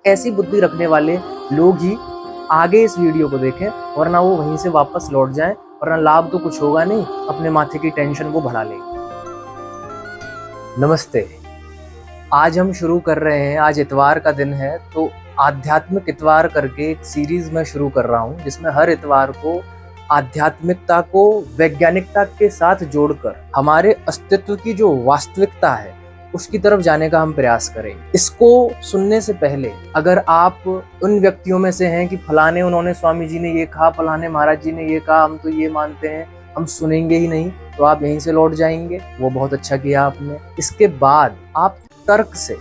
ऐसी बुद्धि रखने वाले लोग ही आगे इस वीडियो को देखें, वरना वो वहीं से वापस लौट जाएं, वरना लाभ तो कुछ होगा नहीं, अपने माथे की टेंशन वो बढ़ा लेंगे। नमस्ते। आज हम शुरू कर रहे हैं, आज इतवार का दिन है, तो आध्यात्मिक इतवार करके एक सीरीज में शुरू कर रहा हूँ, जिसमें हर इतवार को आध्यात्मिकता को वैज्ञानिकता के साथ जोड़कर हमारे अस्तित्व की जो वास्तविकता है उसकी तरफ जाने का हम प्रयास करें। इसको सुनने से पहले अगर आप उन व्यक्तियों में से हैं कि फलाने उन्होंने स्वामी जी ने ये कहा, फलाने महाराज जी ने ये कहा, हम तो ये मानते हैं, हम सुनेंगे ही नहीं, तो आप यहीं से लौट जाएंगे। वो बहुत अच्छा किया आपने। इसके बाद आप तर्क से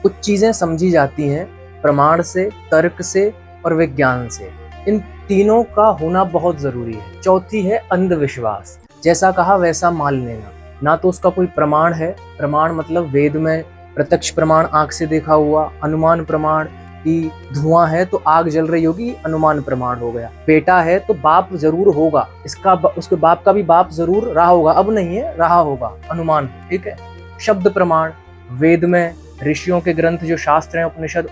कुछ चीजें समझी जाती हैं, प्रमाण से, तर्क से और विज्ञान से। इन तीनों का होना बहुत जरूरी है। चौथी है अंधविश्वास, जैसा कहा वैसा मान लेना। ना तो उसका कोई प्रमाण है, प्रमाण मतलब वेद में प्रत्यक्ष प्रमाण, आंख से देखा हुआ, अनुमान प्रमाण कि धुआं है तो आग जल रही होगी, अनुमान प्रमाण हो गया। बेटा है तो बाप जरूर होगा, उसके बाप का भी बाप जरूर रहा होगा, अब नहीं है, रहा होगा, अनुमान। ठीक है। शब्द प्रमाण, वेद में ऋषियों के ग्रंथ जो शास्त्र हैं, उपनिषद,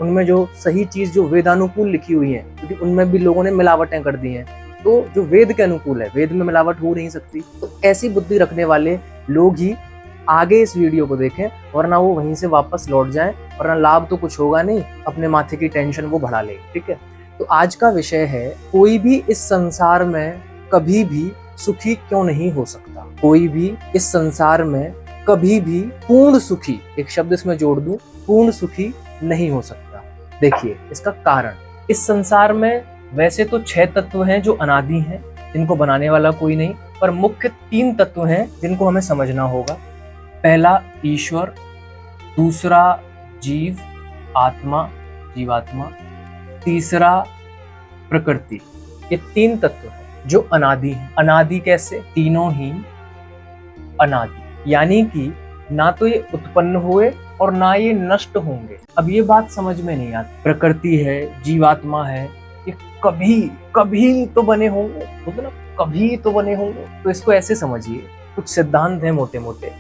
उनमें जो सही चीज जो वेदानुकूल लिखी हुई है, क्योंकि उनमें भी लोगों ने मिलावटें कर दी हैं, तो जो वेद के अनुकूल है, वेद में मिलावट हो नहीं सकती। तो ऐसी बुद्धि रखने वाले लोग ही आगे इस वीडियो को देखें, वरना वो वहीं से वापस लौट जाएं, वरना लाभ तो कुछ होगा नहीं, अपने माथे की टेंशन वो बढ़ा लेंगे। ठीक है। तो आज का विषय है, कोई भी इस संसार में कभी भी सुखी क्यों नहीं हो सकता। कोई भी इस संसार में कभी भी पूर्ण सुखी, एक शब्द इसमें जोड़ दूं, पूर्ण सुखी नहीं हो सकता। देखिए इसका कारण, इस संसार में वैसे तो 6 तत्व हैं जो अनादि हैं, जिनको बनाने वाला कोई नहीं, पर मुख्य 3 तत्व हैं जिनको हमें समझना होगा। पहला ईश्वर, दूसरा जीव आत्मा, जीवात्मा, तीसरा प्रकृति। ये 3 तत्व हैं जो अनादि हैं। अनादि कैसे? तीनों ही अनादि, यानी कि ना तो ये उत्पन्न हुए और ना ये नष्ट होंगे। अब ये बात समझ में नहीं आती। प्रकृति है, जीवात्मा है, ये कभी तो बने होंगे, मतलब कभी तो बने होंगे। तो इसको ऐसे समझिए, कुछ सिद्धांत हैं मोटे मोटे।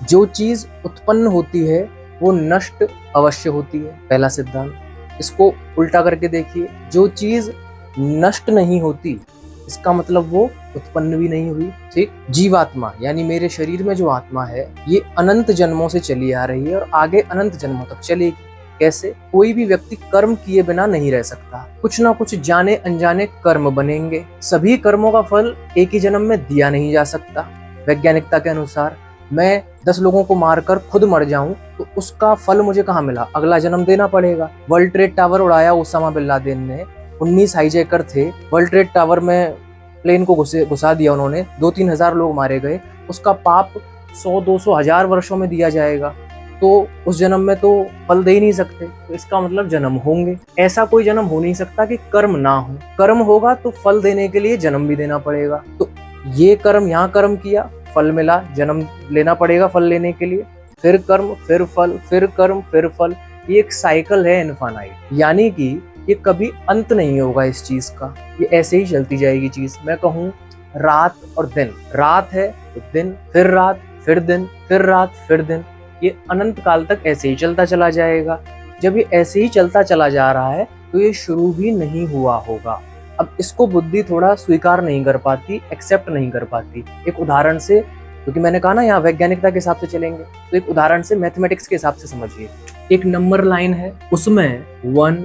जो चीज उत्पन्न होती है वो नष्ट अवश्य होती है, पहला सिद्धांत। इसको उल्टा करके देखिए, जो चीज नष्ट नहीं होती इसका मतलब वो उत्पन्न भी नहीं हुई। ठीक। जीवात्मा यानी मेरे शरीर में जो आत्मा है, ये अनंत जन्मों से चली आ रही है और आगे अनंत जन्मों तक चलेगी। कैसे? कोई भी व्यक्ति कर्म किए बिना नहीं रह सकता। कुछ ना कुछ जाने अनजाने कर्म बनेंगे। सभी कर्मों का फल एक ही जन्म में दिया नहीं जा सकता। वैज्ञानिकता के अनुसार मैं 10 लोगों को मारकर खुद मर जाऊं तो उसका फल मुझे कहाँ मिला? अगला जन्म देना पड़ेगा। वर्ल्ड ट्रेड टावर उड़ाया ओसामा बिन लादेन ने, 19 हाईजैकर थे, वर्ल्ड ट्रेड टावर में प्लेन को घुसा दिया उन्होंने, 2-3 हजार लोग मारे गए। उसका पाप 100-200 हजार वर्षों में दिया जाएगा, तो उस जन्म में तो फल दे ही नहीं सकते। तो इसका मतलब जन्म होंगे। ऐसा कोई जन्म हो नहीं सकता कि कर्म ना हो। कर्म होगा तो फल देने के लिए जन्म भी देना पड़ेगा। तो ये कर्म, यहाँ कर्म किया, फल मिला, जन्म लेना पड़ेगा फल लेने के लिए, फिर कर्म, फिर फल, फिर कर्म, फिर फल। ये एक साइकिल है इनफाइनाइट, यानी कि ये कभी अंत नहीं होगा इस चीज का। ये ऐसे ही चलती जाएगी चीज। मैं कहूँ रात और दिन, रात है तो दिन, फिर रात, फिर दिन, फिर रात, फिर दिन, ये अनंत काल तक ऐसे ही चलता चला जाएगा। जब ये ऐसे ही चलता चला जा रहा है तो ये शुरू भी नहीं हुआ होगा। अब इसको बुद्धि थोड़ा स्वीकार नहीं कर पाती, एक्सेप्ट नहीं कर पाती। एक उदाहरण से, क्योंकि मैंने कहा ना यहाँ वैज्ञानिकता के हिसाब से चलेंगे, तो एक उदाहरण से मैथमेटिक्स के हिसाब से समझिए। एक नंबर लाइन है, उसमें 1,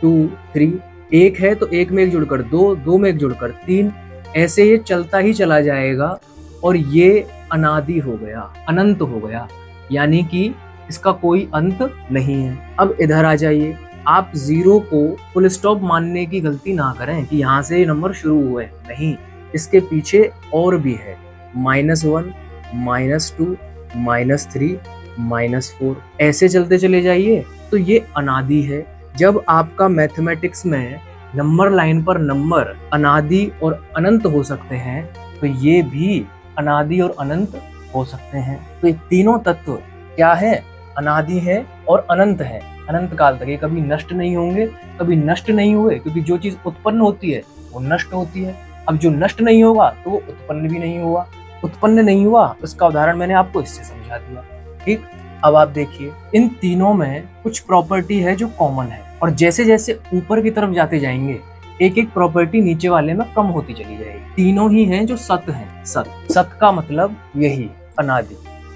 2, 3, 1 है तो 1 में 1 जुड़कर 2, 2 में 1 जुड़कर 3, ऐसे ये चलता ही चला जाएगा और ये अनादि हो गया, अनंत हो गया, यानी कि इसका कोई अंत नहीं है। अब इधर आ जाइए, आप 0 को फुल स्टॉप मानने की गलती ना करें कि यहाँ से ये नंबर शुरू हुए, नहीं, इसके पीछे और भी है। -1, -2, -3, -4, ऐसे चलते चले जाइए, तो ये अनादि है। जब आपका मैथमेटिक्स में नंबर लाइन पर नंबर अनादि और अनंत हो सकते हैं, तो ये भी अनादि और अनंत हो सकते हैं। तो ये तीनों तत्व क्या है? अनादि है और अनंत है, अनंत काल तक। ये कभी नष्ट नहीं होंगे, कभी नष्ट नहीं हुए, क्योंकि जो चीज उत्पन्न होती है वो नष्ट होती है। अब जो नष्ट नहीं होगा तो वो उत्पन्न भी नहीं हुआ। उत्पन्न नहीं हुआ, उसका उदाहरण मैंने आपको इससे समझा दिया। ठीक। अब आप देखिए इन तीनों में कुछ प्रॉपर्टी है जो कॉमन है, और जैसे जैसे ऊपर की तरफ जाते जाएंगे एक एक प्रॉपर्टी नीचे वाले में कम होती चली जाएगी। तीनों ही हैं जो सत हैं। सत का मतलब यही अनादि,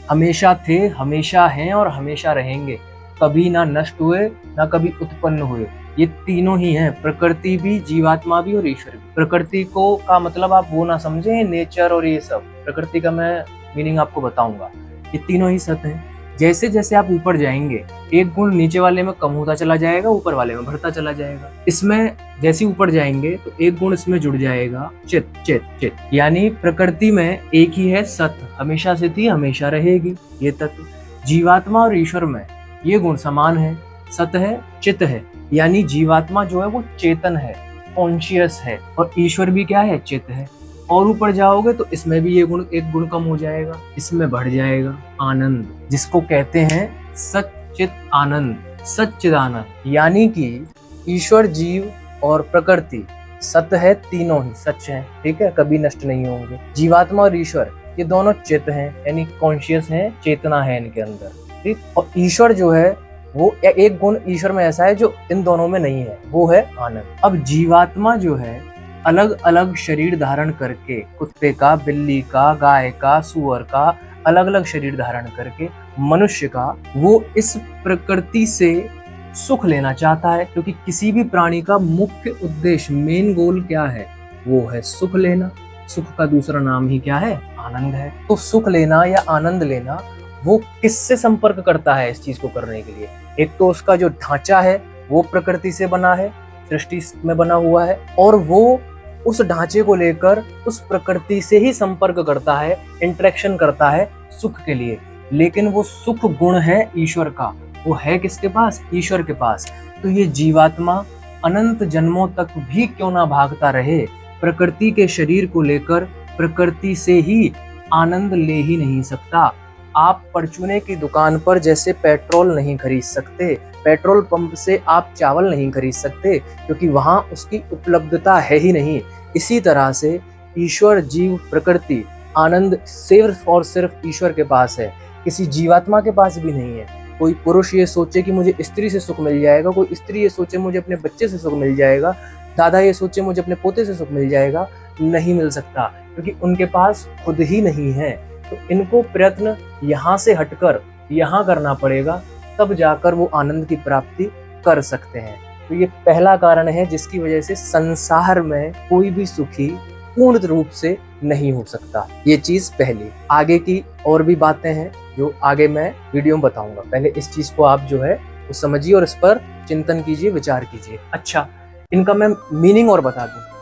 हमेशा थे, हमेशा हैं और हमेशा रहेंगे, कभी ना नष्ट हुए ना कभी उत्पन्न हुए। ये तीनों ही हैं, प्रकृति भी, जीवात्मा भी और ईश्वर भी। प्रकृति को का मतलब आप वो ना समझे नेचर और ये सब, प्रकृति का मैं मीनिंग आपको बताऊंगा। ये तीनों ही सत हैं। जैसे जैसे आप ऊपर जाएंगे एक गुण नीचे वाले में कम होता चला जाएगा, ऊपर वाले में बढ़ता चला जाएगा। इसमें जैसे ऊपर जाएंगे तो एक गुण इसमें जुड़ जाएगा, चित चित चित, यानी प्रकृति में एक ही है सत, हमेशा से थी हमेशा रहेगी ये तत्व। जीवात्मा और ईश्वर में ये गुण समान है, सत है चित है, यानी जीवात्मा जो है वो चेतन है, कॉन्शियस है, और ईश्वर भी क्या है, चित है। और ऊपर जाओगे तो इसमें भी ये गुण, एक गुण कम हो जाएगा, इसमें बढ़ जाएगा आनंद, जिसको कहते हैं सच्चित आनंद, सच्चिदानंद। यानी कि ईश्वर, जीव और प्रकृति सत है, तीनों ही सच हैं, ठीक है, कभी नष्ट नहीं होंगे। जीवात्मा और ईश्वर ये दोनों चित हैं, यानी कॉन्शियस हैं, चेतना है इनके अंदर, ठीक। और ईश्वर जो है वो एक गुण ईश्वर में ऐसा है जो इन दोनों में नहीं है, वो है आनंद। अब जीवात्मा जो है अलग अलग शरीर धारण करके, कुत्ते का, बिल्ली का, गाय का, सुअर का, अलग अलग शरीर धारण करके, मनुष्य का, वो इस प्रकृति से सुख लेना चाहता है, क्योंकि किसी भी प्राणी का मुख्य उद्देश्य, मेन गोल क्या है, वो है सुख लेना। सुख का दूसरा नाम ही क्या है, आनंद है। तो सुख लेना या आनंद लेना वो किससे संपर्क करता है इस चीज को करने के लिए? एक तो उसका जो ढांचा है वो प्रकृति से बना है, सृष्टि में बना हुआ है, और वो उस ढांचे को लेकर उस प्रकृति से ही संपर्क करता है, इंटरेक्शन करता है सुख के लिए। लेकिन वो सुख गुण है ईश्वर का, वो है किसके पास, ईश्वर के पास। तो ये जीवात्मा अनंत जन्मों तक भी क्यों ना भागता रहे, प्रकृति के शरीर को लेकर प्रकृति से ही आनंद ले ही नहीं सकता। आप परचूने की दुकान पर जैसे पेट्रोल नहीं खरीद सकते, पेट्रोल पंप से आप चावल नहीं खरीद सकते, क्योंकि वहां उसकी उपलब्धता है ही नहीं। इसी तरह से ईश्वर, जीव, प्रकृति, आनंद सिर्फ और सिर्फ ईश्वर के पास है, किसी जीवात्मा के पास भी नहीं है। कोई पुरुष ये सोचे कि मुझे स्त्री से सुख मिल जाएगा, कोई स्त्री ये सोचे मुझे अपने बच्चे से सुख मिल जाएगा, दादा ये सोचे मुझे अपने पोते से सुख मिल जाएगा, नहीं मिल सकता, क्योंकि उनके पास खुद ही नहीं है। तो इनको प्रयत्न यहाँ से हटकर यहाँ करना पड़ेगा, तब जाकर वो आनंद की प्राप्ति कर सकते हैं। तो ये पहला कारण है जिसकी वजह से संसार में कोई भी सुखी पूर्ण रूप से नहीं हो सकता। ये चीज पहली। आगे की और भी बातें हैं जो आगे मैं वीडियो में बताऊंगा। पहले इस चीज को आप जो है वो समझिए और इस पर चिंतन कीजिए, विचार कीजिए। अच्छा, इनका मैं मीनिंग और बता दूं।